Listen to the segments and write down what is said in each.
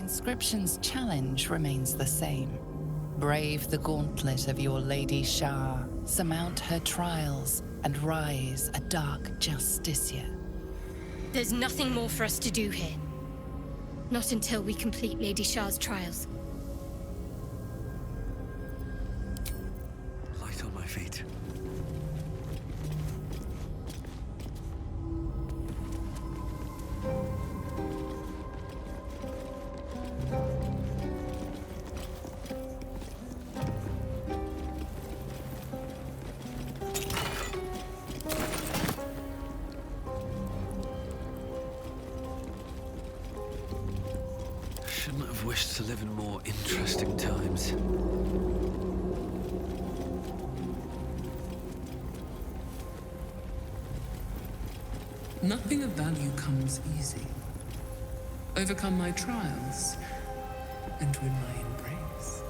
inscription's challenge remains the same. Brave the gauntlet of your Lady Shar, surmount her trials, and rise a dark Justicia. There's nothing more for us to do here. Not until we complete Lady Shar's trials. Light on my feet. Shouldn't have wished to live in more interesting times. Nothing of value comes easy. Overcome my trials and win my embrace.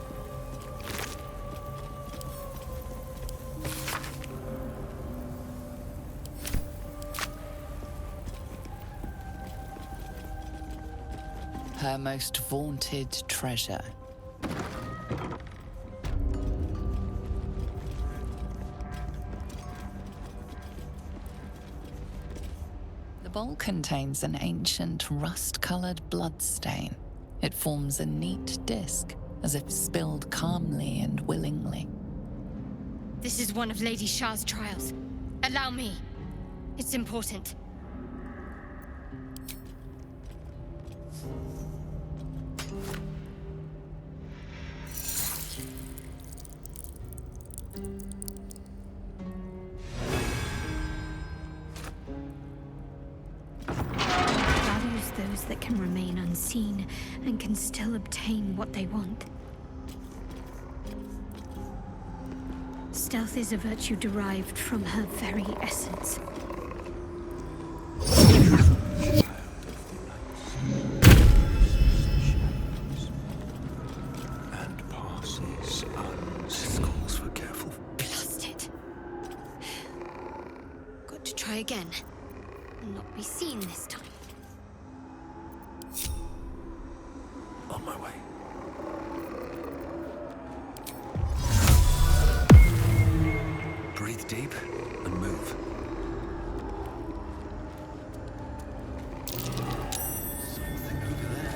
Her most vaunted treasure. The bowl contains an ancient rust-colored bloodstain. It forms a neat disc, as if spilled calmly and willingly. This is one of Lady Shar's trials. Allow me. It's important. Those that can remain unseen and can still obtain what they want. Stealth is a virtue derived from her very essence. And passes calls for careful. Blast it. Got to try again and not be seen this time. On my way. Breathe deep and move. Something over there.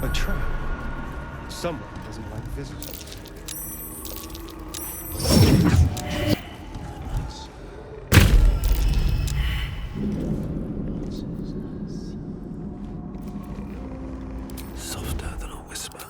A trap. Someone doesn't like visitors. Softer than a whisper.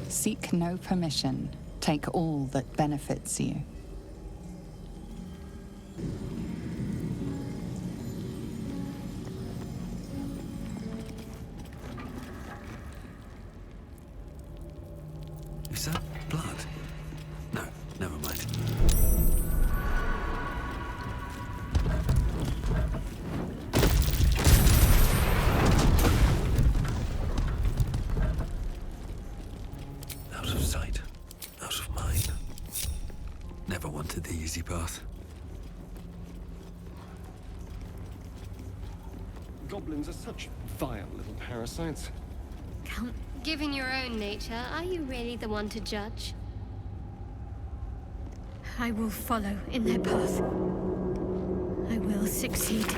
Seek no permission. Take all that benefits you. Is that blood? No, never mind. Out of sight, out of mind. Never wanted the easy path. Goblins are such vile little parasites. Count, given your own nature, are you really the one to judge? I will follow in their path. I will succeed.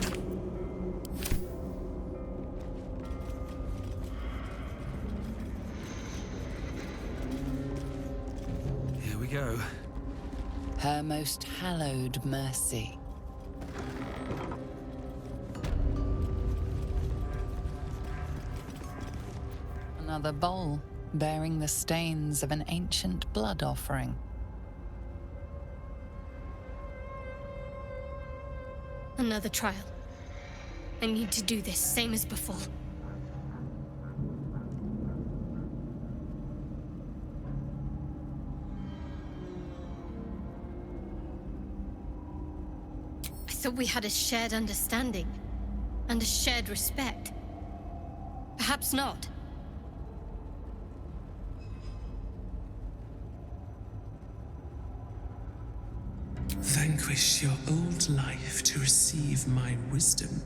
Here we go. Her most hallowed mercy. Another bowl bearing the stains of an ancient blood offering. Another trial. I need to do this, same as before. I thought we had a shared understanding and a shared respect. Perhaps not. Vanquish your old life to receive my wisdom.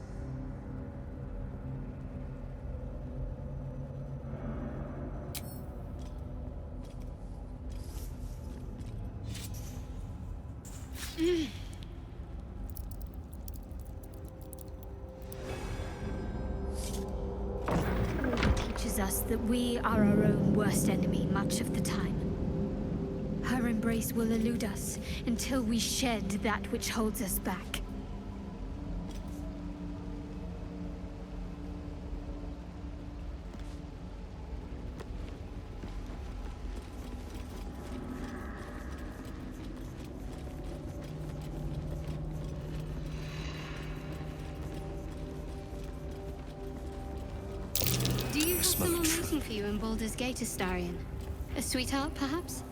It teaches us that we are our own worst enemy much of the time. Her embrace will elude us until we shed that which holds us back. Do you have someone waiting for you in Baldur's Gate, Astarion? A sweetheart, perhaps?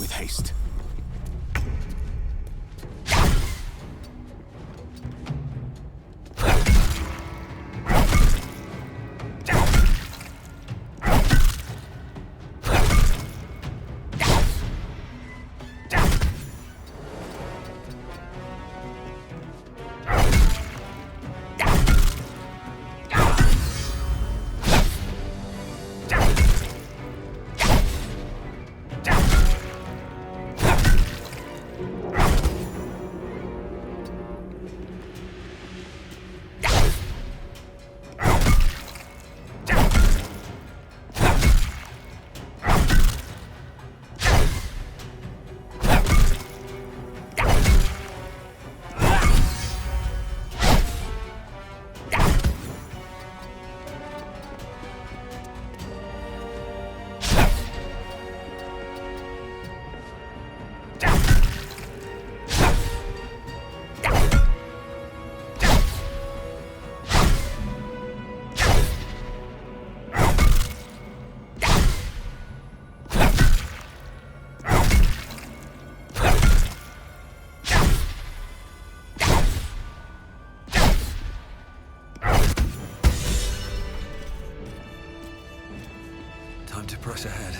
With haste. Time to press ahead.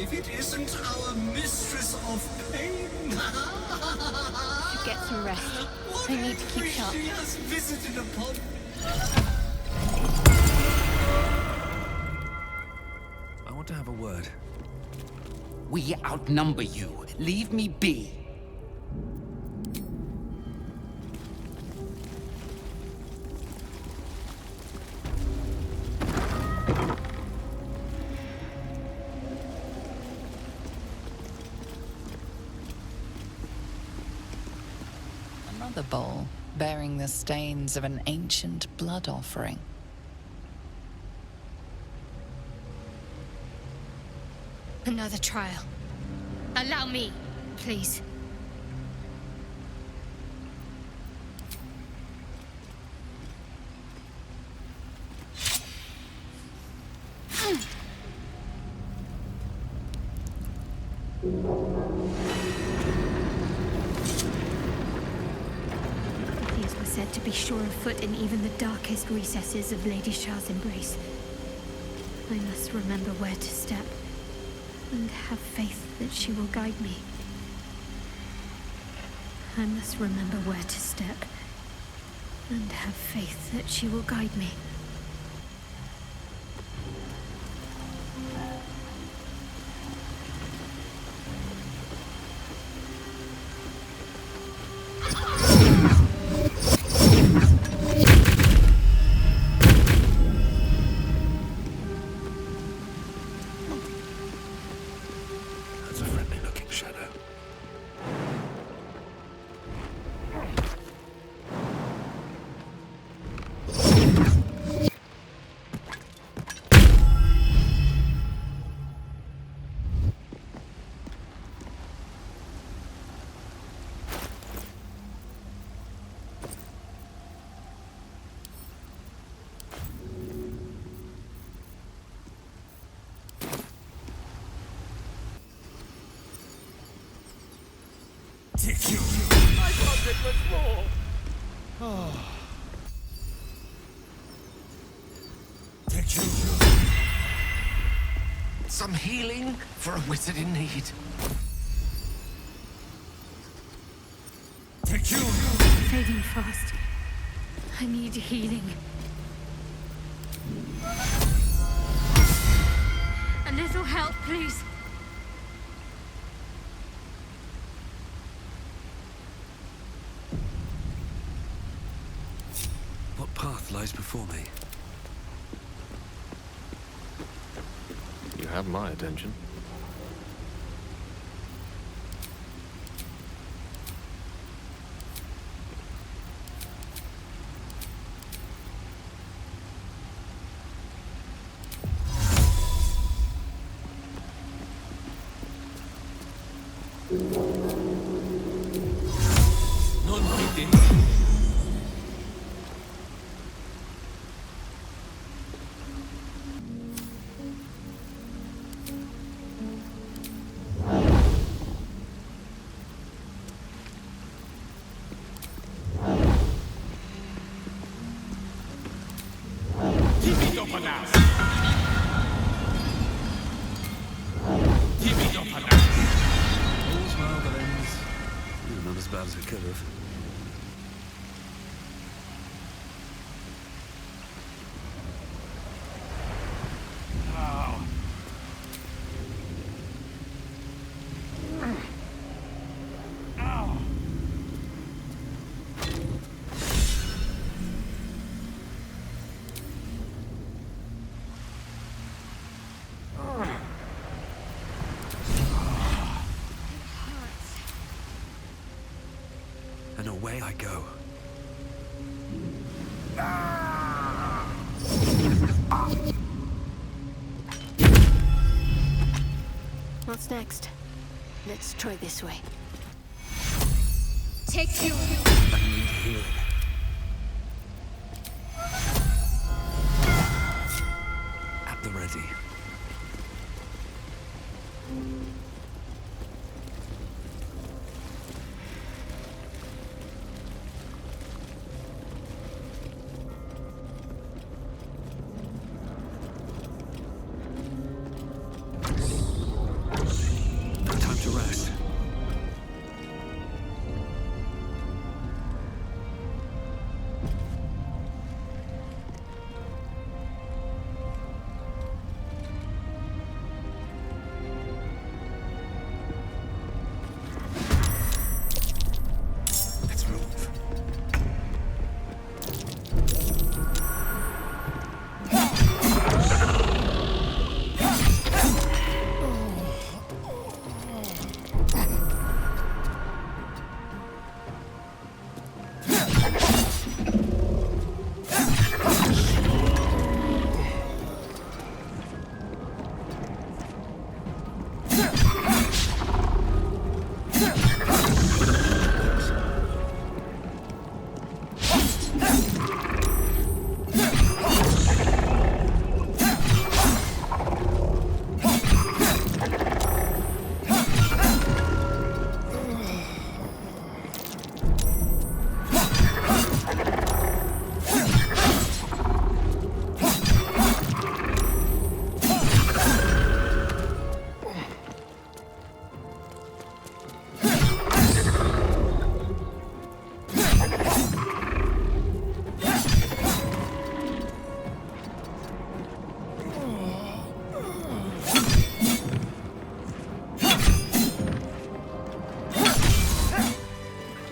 if it isn't our mistress of pain. Should get some rest. I need to keep sharp. She has visited upon. I want to have a word. We outnumber you. Leave me be. Another bowl bearing the stains of an ancient blood offering. Another trial. Allow me, please. These were said to be sure of foot in even the darkest recesses of Lady Shar's embrace. I must remember where to step. And have faith that she will guide me. I must remember where to step. And have faith that she will guide me. Take you. I can't get much more. Oh. Take you. Some healing for a wizard in need. Take you. Fading fast. I need healing. A little help, please. What path lies before me? You have my attention. Not as bad as it could have. And away I go. What's next? Let's try this way. Take you. I need healing. At the ready. to rest. Let's move.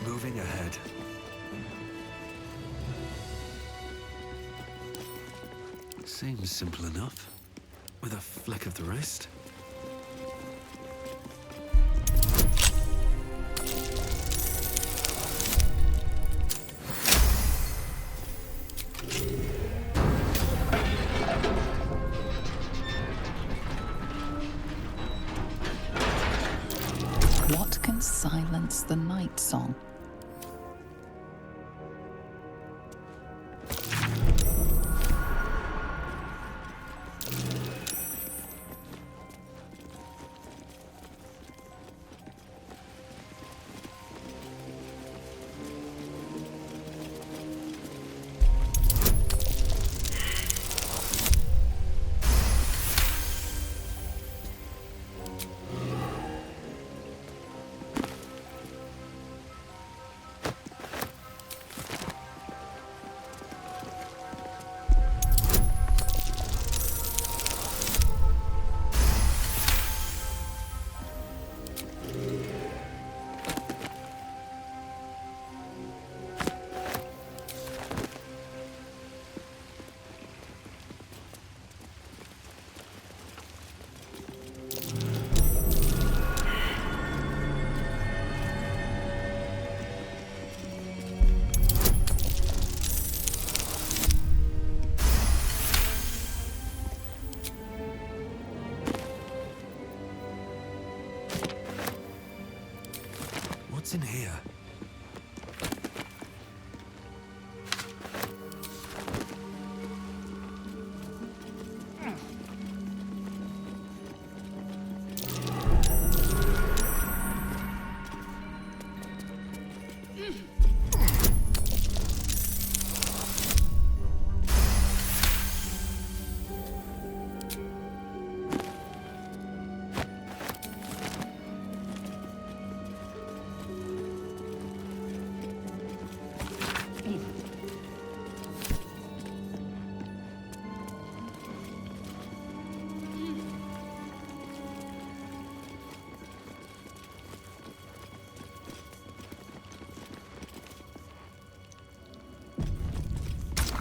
Moving ahead. Seems simple enough. With a flick of the wrist. What can silence the night song? What's in here?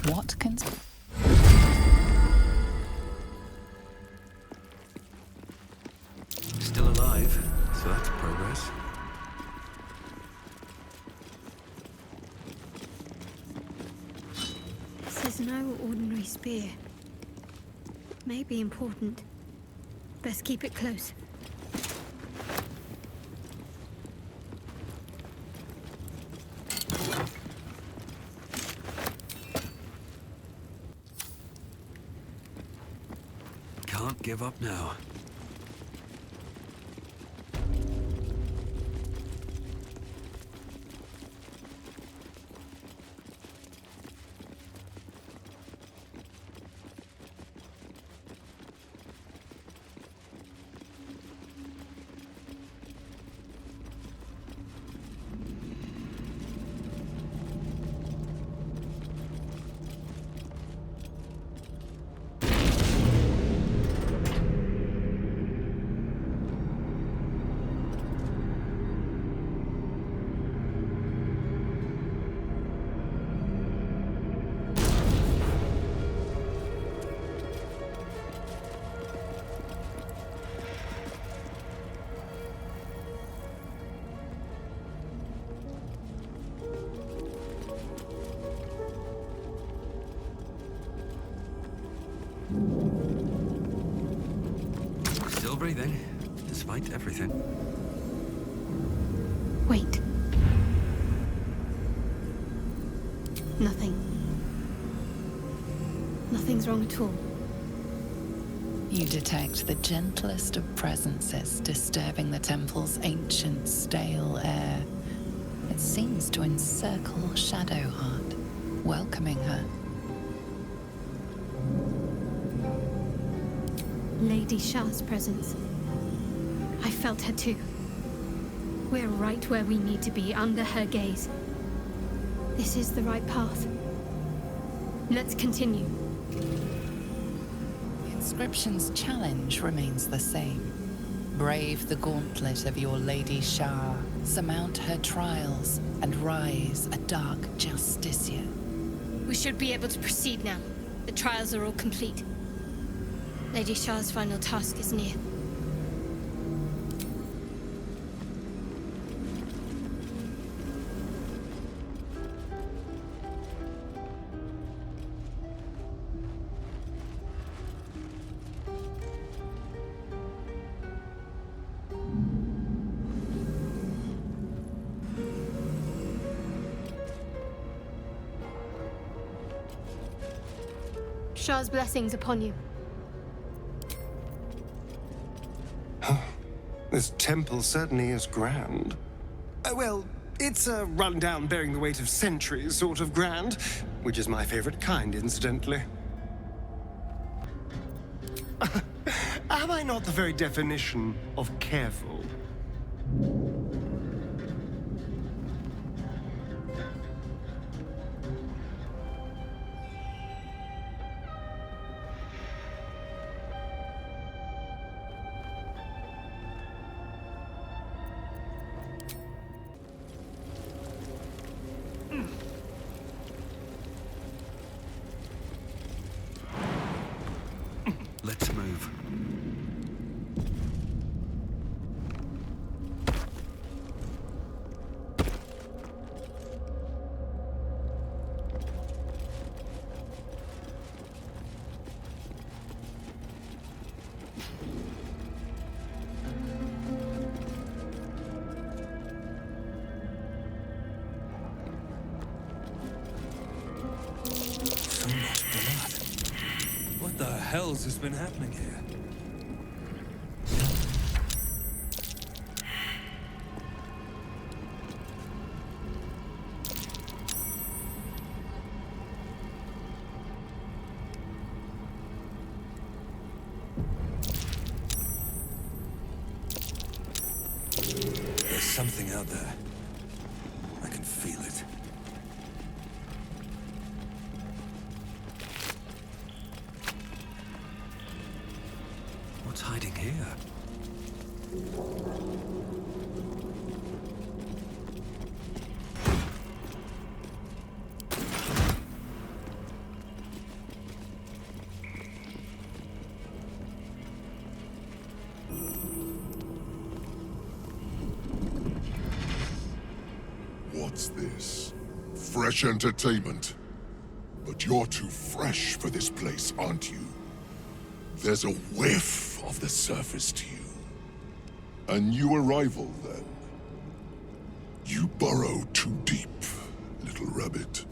What can... Still alive, so that's progress. This is no ordinary spear. May be important. Best keep it close. Can't give up now. breathing, despite everything. Wait. Nothing. Nothing's wrong at all. You detect the gentlest of presences disturbing the temple's ancient, stale air. It seems to encircle Shadowheart, welcoming her. Lady Shar's presence. I felt her too. We're right where we need to be, under her gaze. This is the right path. Let's continue. The inscription's challenge remains the same. Brave the gauntlet of your Lady Shar, surmount her trials, and rise a dark justiciar. We should be able to proceed now. The trials are all complete. Lady Shar's final task is near. Shar's blessings upon you. This temple certainly is grand. Well, it's a rundown bearing the weight of centuries sort of grand, which is my favorite kind, incidentally. Am I not the very definition of careful? Let's move. So much blood. What the hell's has been happening here? There's something out there. I can feel it. What's hiding here? What's this? Fresh entertainment? But you're too fresh for this place, aren't you? There's a whiff of the surface to you. A new arrival, then. You burrow too deep, little rabbit.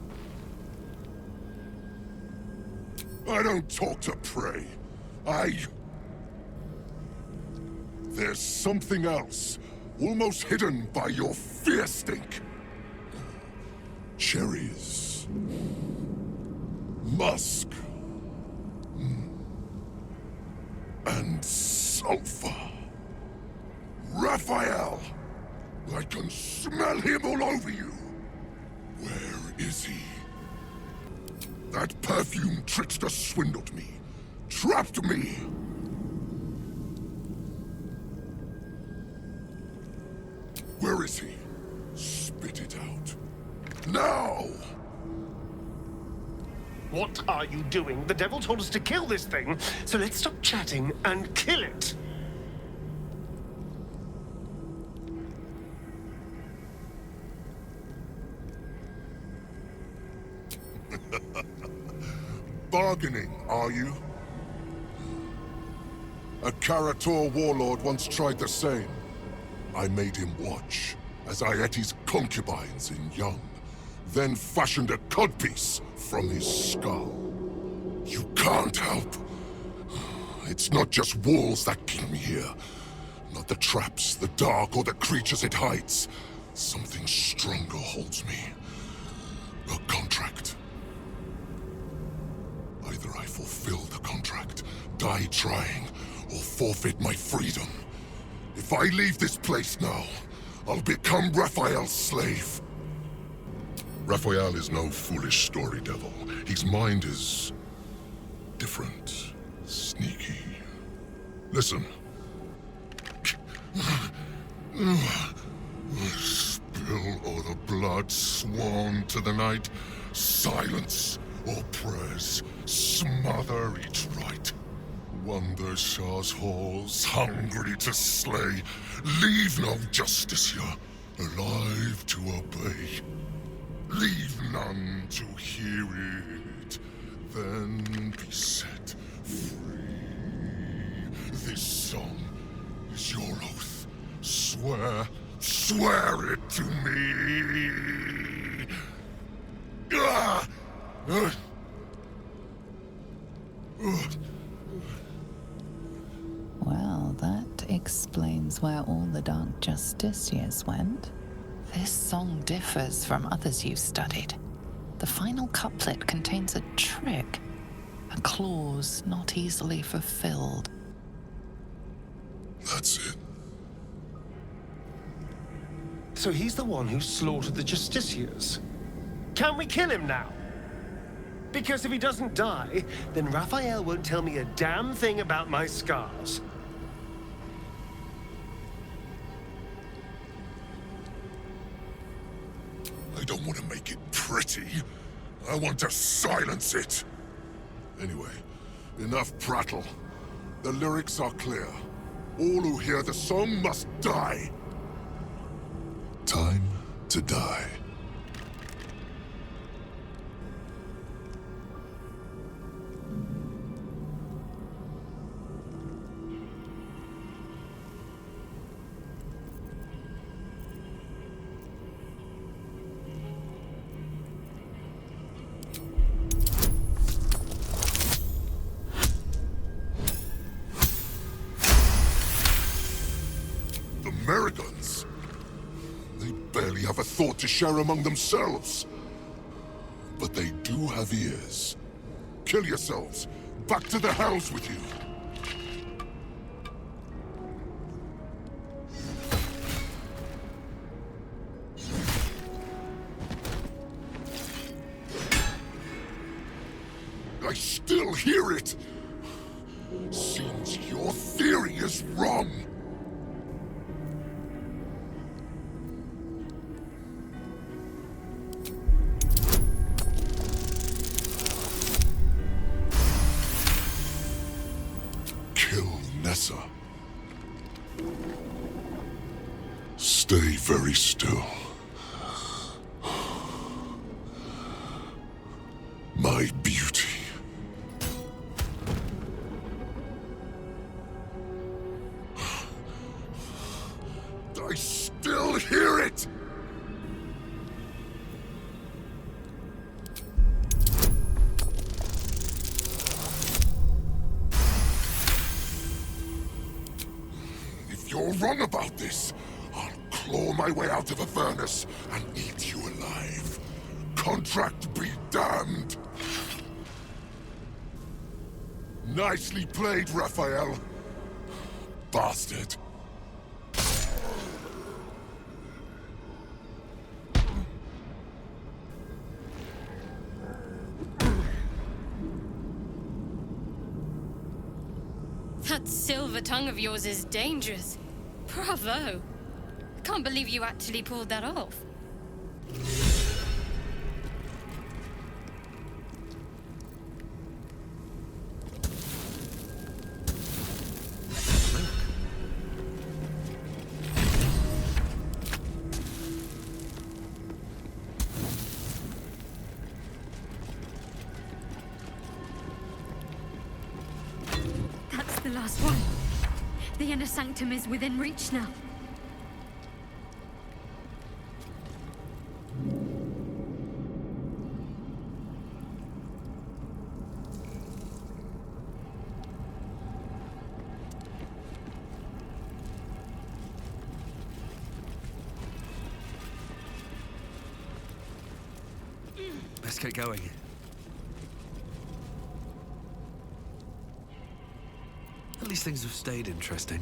I don't talk to prey. There's something else, almost hidden by your fear stink. Cherries. Musk. And sulfur. Raphael! I can smell him all over you. Where is he? That perfume trickster swindled me. Trapped me. Where is he? Spit it out. Now! What are you doing? The devil told us to kill this thing, so let's stop chatting and kill it. Bargaining, are you? A Karator warlord once tried the same. I made him watch as I ate his concubines in young, then fashioned a codpiece from his skull. You can't help. It's not just walls that keep me here. Not the traps, the dark, or the creatures it hides. Something stronger holds me. A contract. Either I fulfill the contract, die trying, or forfeit my freedom. If I leave this place now, I'll become Raphael's slave. Raphael is no foolish story devil. His mind is different, sneaky. Listen. Spill all the blood sworn to the night. Silence or prayers. Smother each right. Wander Shah's halls, hungry to slay. Leave no justice here, alive to obey. Leave none to hear it, then be set free. This song is your oath. Swear it to me. Ah! Well, that explains where all the Dark Justiciars went. This song differs from others you've studied. The final couplet contains a trick, a clause not easily fulfilled. That's it. So he's the one who slaughtered the Justiciars. Can we kill him now? Because if he doesn't die, then Raphael won't tell me a damn thing about my scars. I don't want to make it pretty. I want to silence it. Anyway, enough prattle. The lyrics are clear. All who hear the song must die. Time to die. The Americans? They barely have a thought to share among themselves. But they do have ears. Kill yourselves. Back to the hells with you. I still hear it. Seems your theory is wrong. Stay very still. My beauty. I still hear it! If you're wrong about this, I'll claw my way out of a furnace and eat you alive. Contract be damned! Nicely played, Raphael. Bastard. That silver tongue of yours is dangerous. Bravo! Can't believe you actually pulled that off. That's the last one. The inner sanctum is within reach now. Let's get going. At least things have stayed interesting.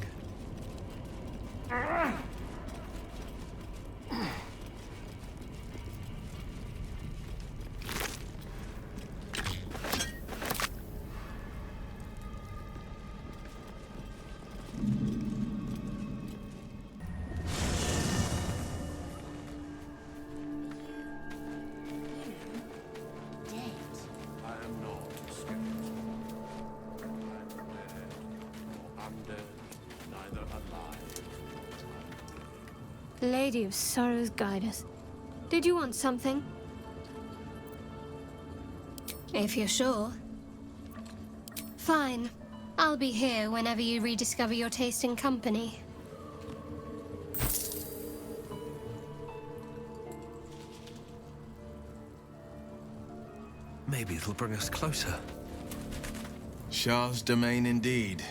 Lady of Sorrows, guide us. Did you want something? If you're sure. Fine. I'll be here whenever you rediscover your taste in company. Maybe it'll bring us closer. Shar's domain indeed.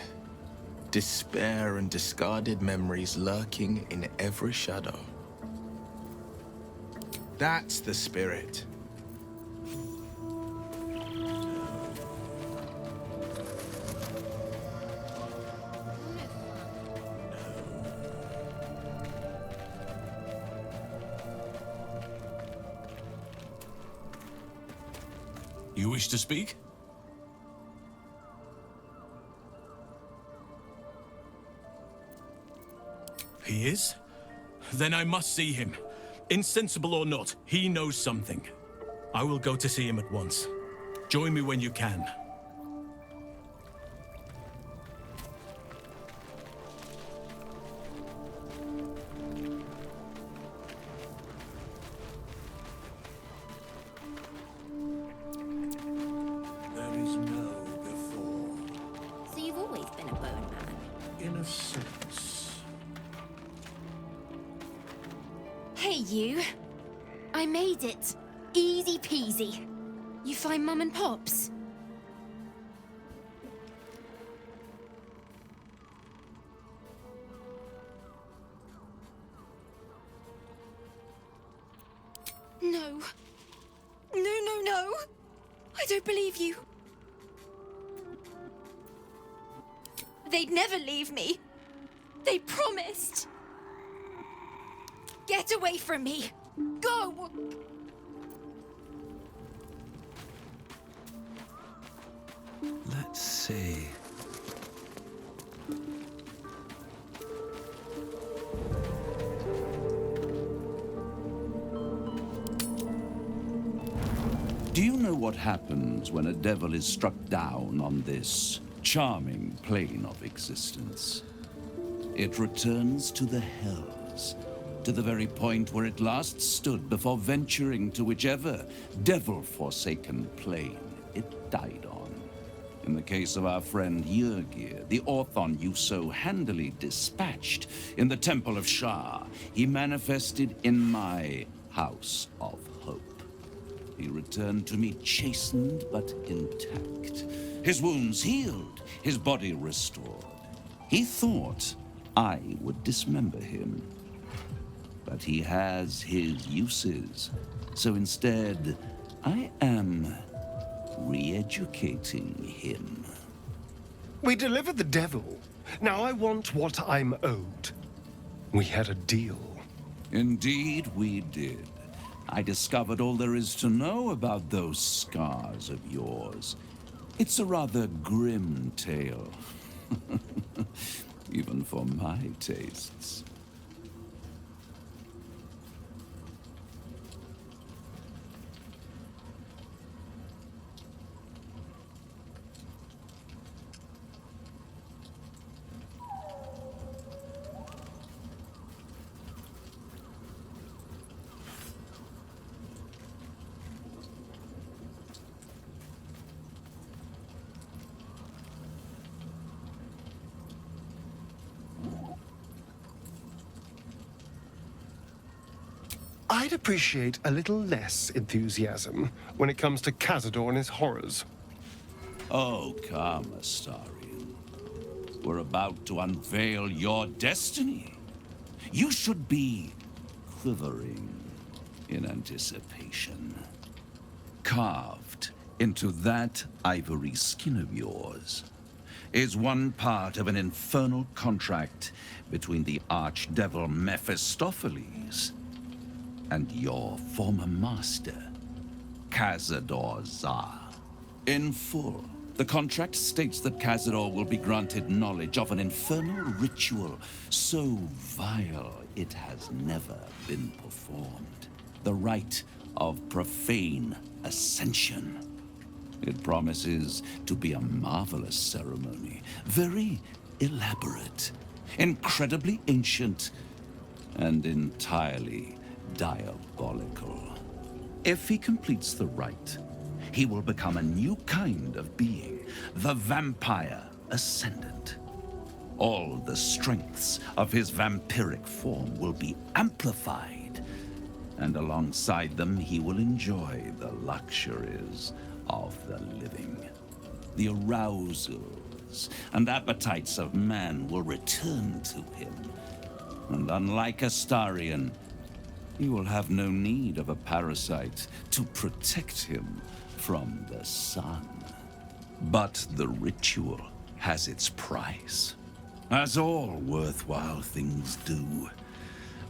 Despair and discarded memories lurking in every shadow. That's the spirit. You wish to speak? He is? Then I must see him. Insensible or not, he knows something. I will go to see him at once. Join me when you can. There is no before. So you've always been a bone man? In a sense. Hey, you. I made it. Easy peasy. You find Mum and Pops? No. No. I don't believe you. They'd never leave me. They promised. Get away from me! Go! Let's see. Do you know what happens when a devil is struck down on this charming plane of existence? It returns to the hells, to the very point where it last stood before venturing to whichever devil-forsaken plane it died on. In the case of our friend Yrgir, the Orthon you so handily dispatched in the Temple of Shar, he manifested in my House of Hope. He returned to me chastened but intact, his wounds healed, his body restored. He thought I would dismember him. But he has his uses, so instead, I am re-educating him. We delivered the devil. Now I want what I'm owed. We had a deal. Indeed, we did. I discovered all there is to know about those scars of yours. It's a rather grim tale, even for my tastes. I'd appreciate a little less enthusiasm when it comes to Cazador and his horrors. Oh, come, Astarion. We're about to unveil your destiny. You should be quivering in anticipation. Carved into that ivory skin of yours is one part of an infernal contract between the archdevil Mephistopheles and your former master, Cazador Zar. In full, the contract states that Cazador will be granted knowledge of an infernal ritual so vile it has never been performed. The rite of profane ascension. It promises to be a marvelous ceremony, very elaborate, incredibly ancient, and entirely diabolical. If he completes the rite, he will become a new kind of being, the Vampire Ascendant. All the strengths of his vampiric form will be amplified, and alongside them he will enjoy the luxuries of the living. The arousals and appetites of man will return to him, and unlike Astarion, he will have no need of a parasite to protect him from the sun. But the ritual has its price, as all worthwhile things do.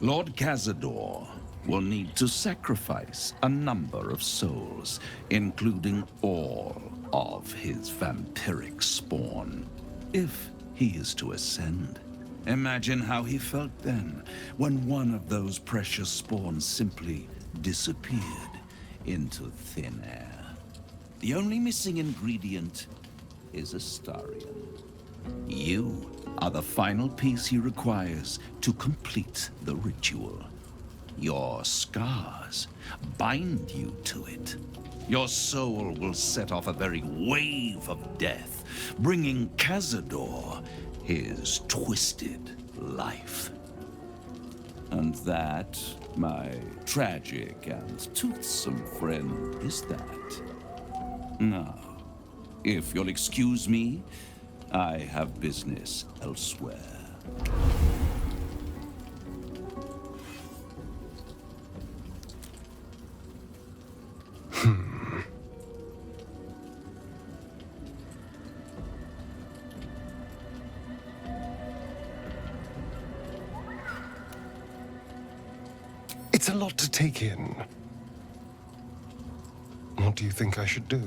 Lord Cazador will need to sacrifice a number of souls, including all of his vampiric spawn, if he is to ascend. Imagine how he felt then, when one of those precious spawns simply disappeared into thin air. The only missing ingredient is Astarion. You are the final piece he requires to complete the ritual. Your scars bind you to it. Your soul will set off a very wave of death, bringing Cazador his twisted life. And that, my tragic and toothsome friend, is that. Now, if you'll excuse me, I have business elsewhere. It's a lot to take in. What do you think I should do?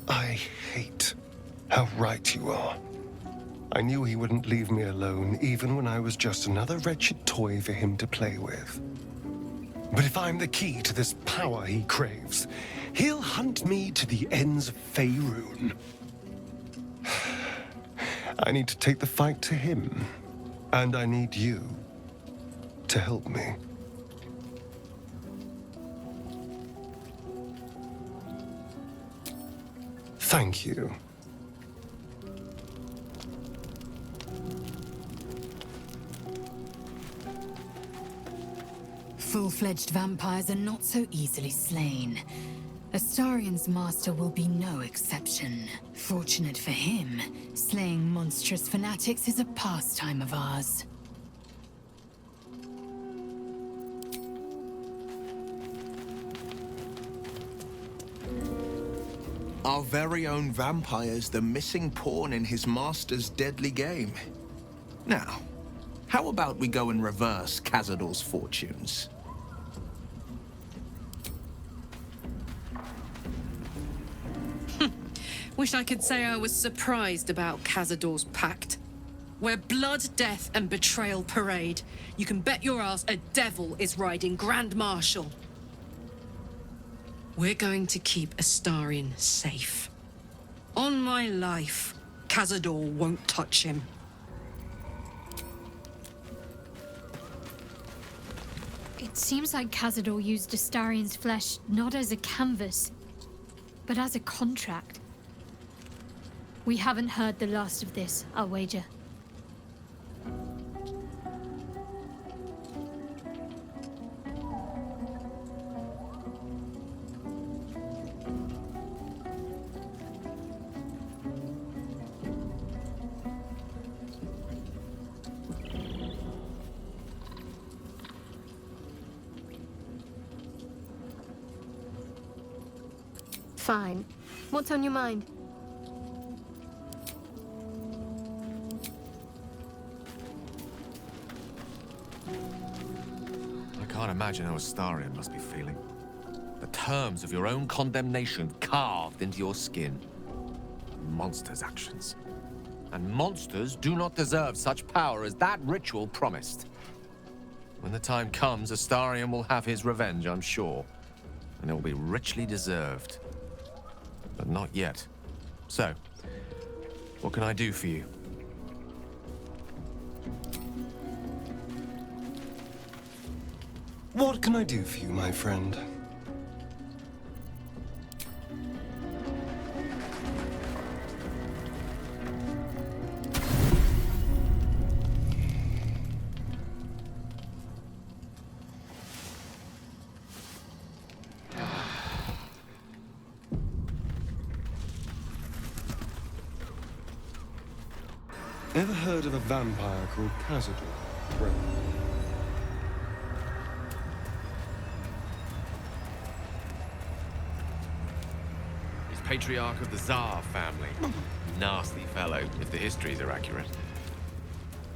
I hate how right you are. I knew he wouldn't leave me alone, even when I was just another wretched toy for him to play with. But if I'm the key to this power he craves, he'll hunt me to the ends of Faerun. I need to take the fight to him, and I need you to help me. Thank you. Full-fledged vampires are not so easily slain. Astarion's master will be no exception. Fortunate for him, slaying monstrous fanatics is a pastime of ours. Our very own vampire's the missing pawn in his master's deadly game. Now, how about we go and reverse Cazador's fortunes? Wish I could say I was surprised about Cazador's pact. Where blood, death, and betrayal parade, you can bet your ass a devil is riding Grand Marshal. We're going to keep Astarion safe. On my life, Cazador won't touch him. It seems like Cazador used Astarian's flesh not as a canvas, but as a contract. We haven't heard the last of this, I'll wager. Fine. What's on your mind? I can't imagine how Astarian must be feeling. The terms of your own condemnation carved into your skin. Monsters' actions. And monsters do not deserve such power as that ritual promised. When the time comes, Astarian will have his revenge, I'm sure. And it will be richly deserved. But not yet. So, what can I do for you? What can I do for you, my friend? Ever heard of a vampire called Cazador? Well, He's patriarch of the Tsar family. Nasty fellow, if the histories are accurate.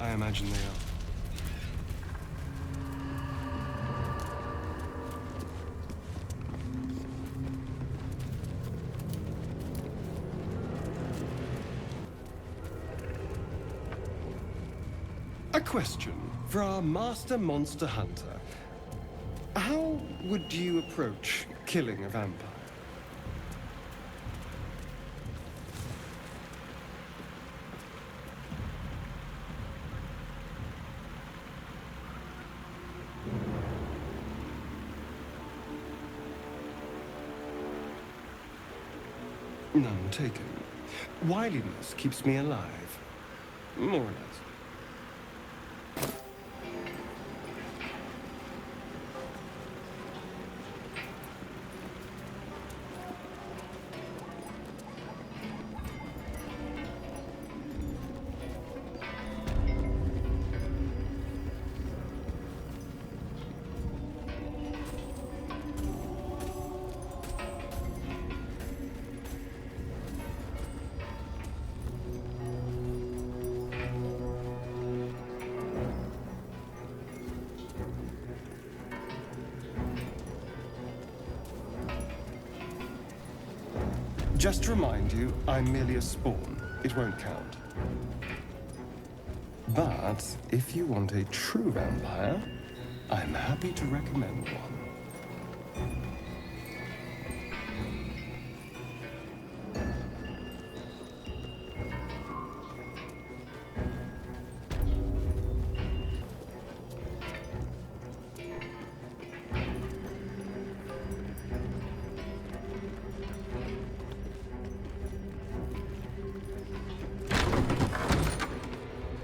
I imagine they are. A question for our master monster hunter. How would you approach killing a vampire? None taken. Wiliness keeps me alive. More or less. Just to remind you, I'm merely a spawn. It won't count. But if you want a true vampire, I'm happy to recommend one.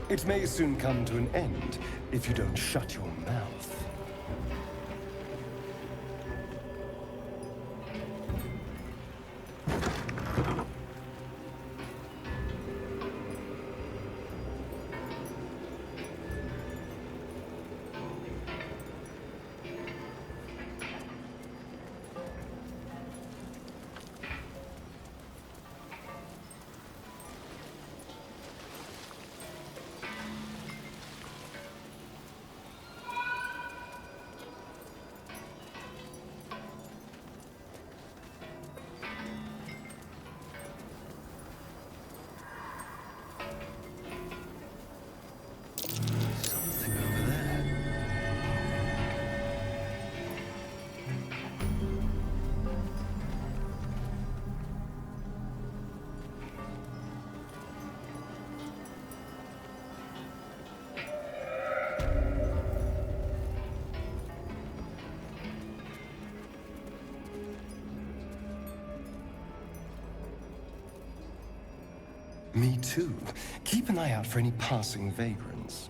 It may soon come to an end if you don't shut your mouth. Me too. Keep an eye out for any passing vagrants.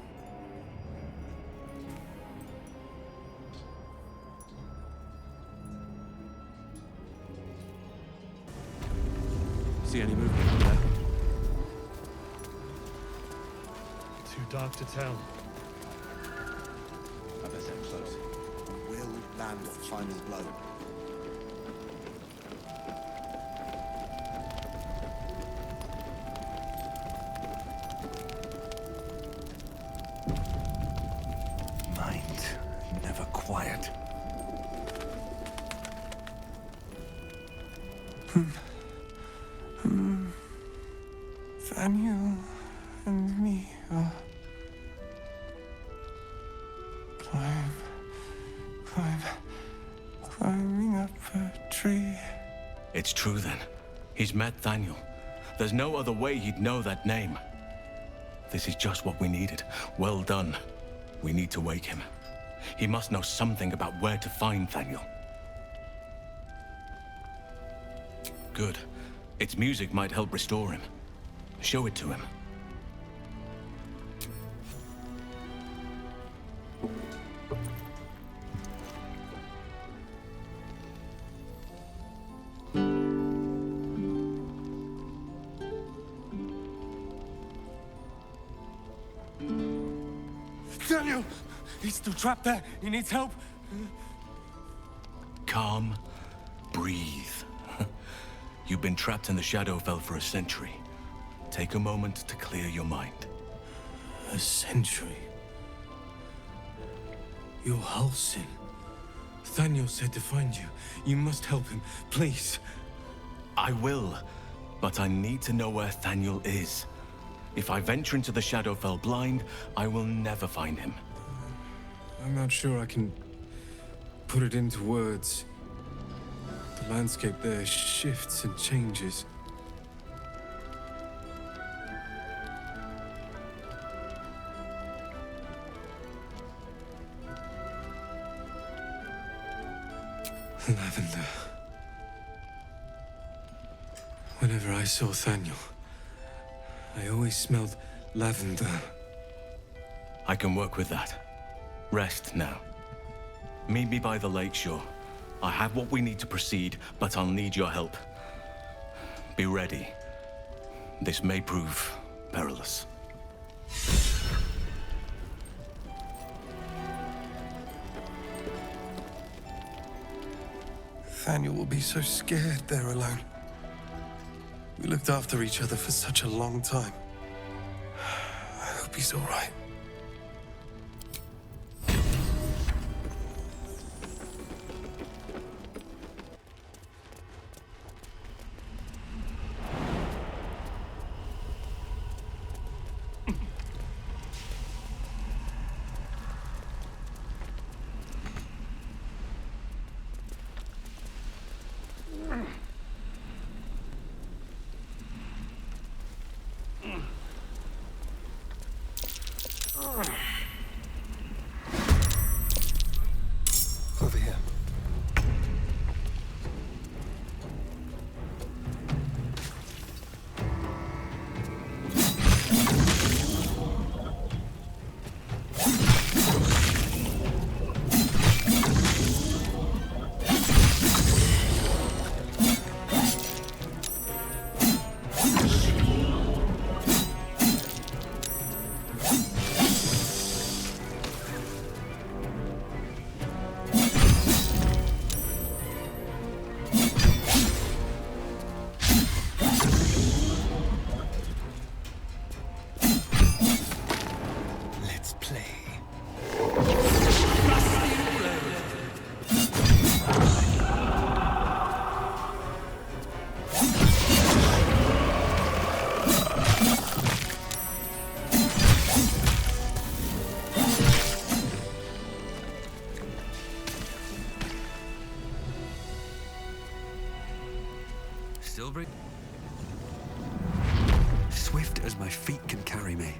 See any movement up there? Too dark to tell. I better get close. We'll land the final blow. Mind never quiet. Daniel and me are climbing up a tree. It's true then. He's met Daniel. There's no other way he'd know that name. This is just what we needed. Well done. We need to wake him. He must know something about where to find Daniel. Good. Its music might help restore him. Show it to him. Daniel! He's still trapped there. He needs help. Calm. Breathe. You've been trapped in the Shadowfell for a century. Take a moment to clear your mind. A century? You're Halsin. Daniel said to find you. You must help him, please. I will, but I need to know where Daniel is. If I venture into the Shadowfell blind, I will never find him. I'm not sure I can put it into words. The landscape there shifts and changes. Lavender. Whenever I saw Daniel, I always smelled lavender. I can work with that. Rest now. Meet me by the lakeshore. I have what we need to proceed, but I'll need your help. Be ready. This may prove perilous. Daniel will be so scared there alone. We looked after each other for such a long time. I hope he's all right. Over here. Swift as my feet can carry me.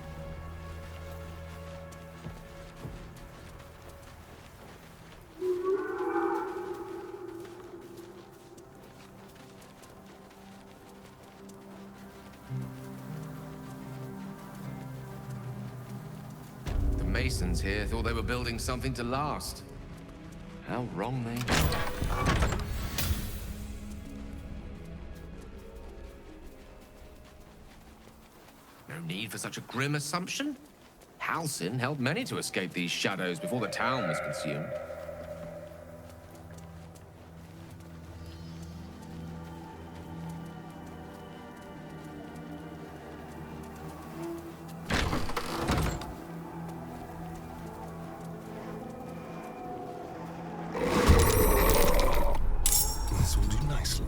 masons here thought they were building something to last. How wrong they were. No need for such a grim assumption. Halcyon helped many to escape these shadows before the town was consumed. This will do nicely.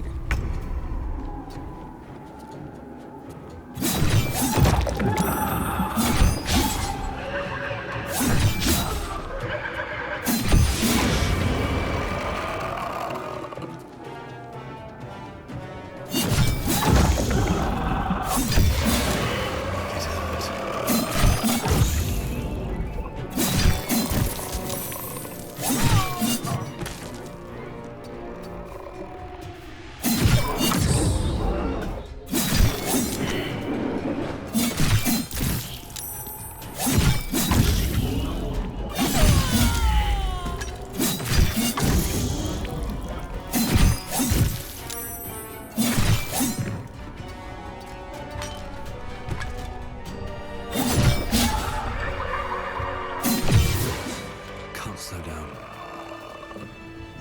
Slow down.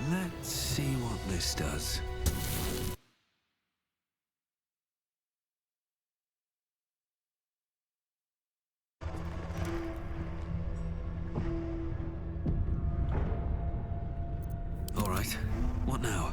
Let's see what this does. All right, what now?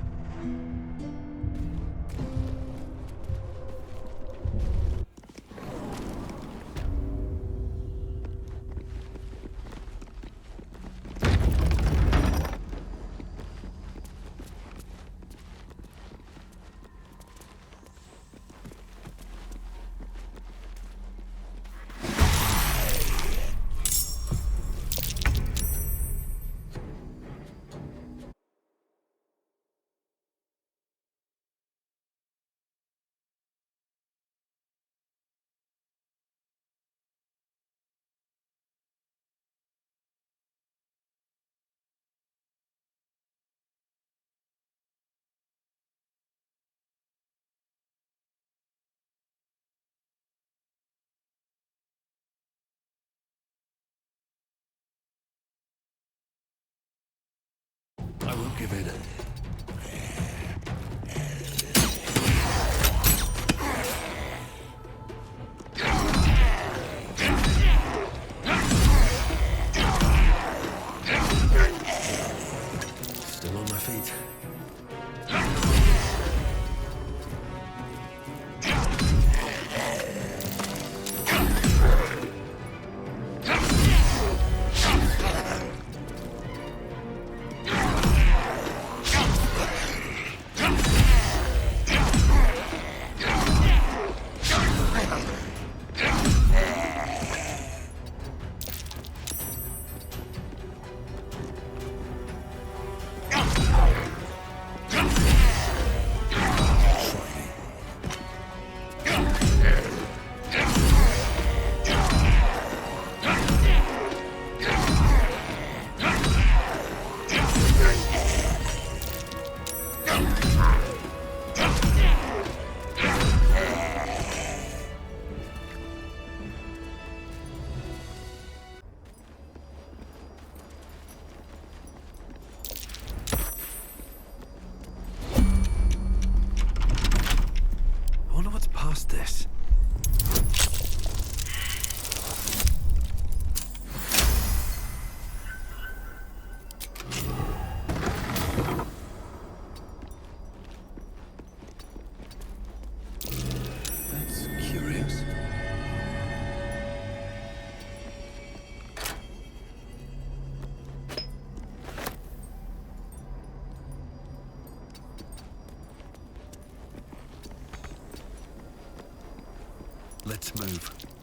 I won't give in. Still on my feet. This. That's curious. Let's move.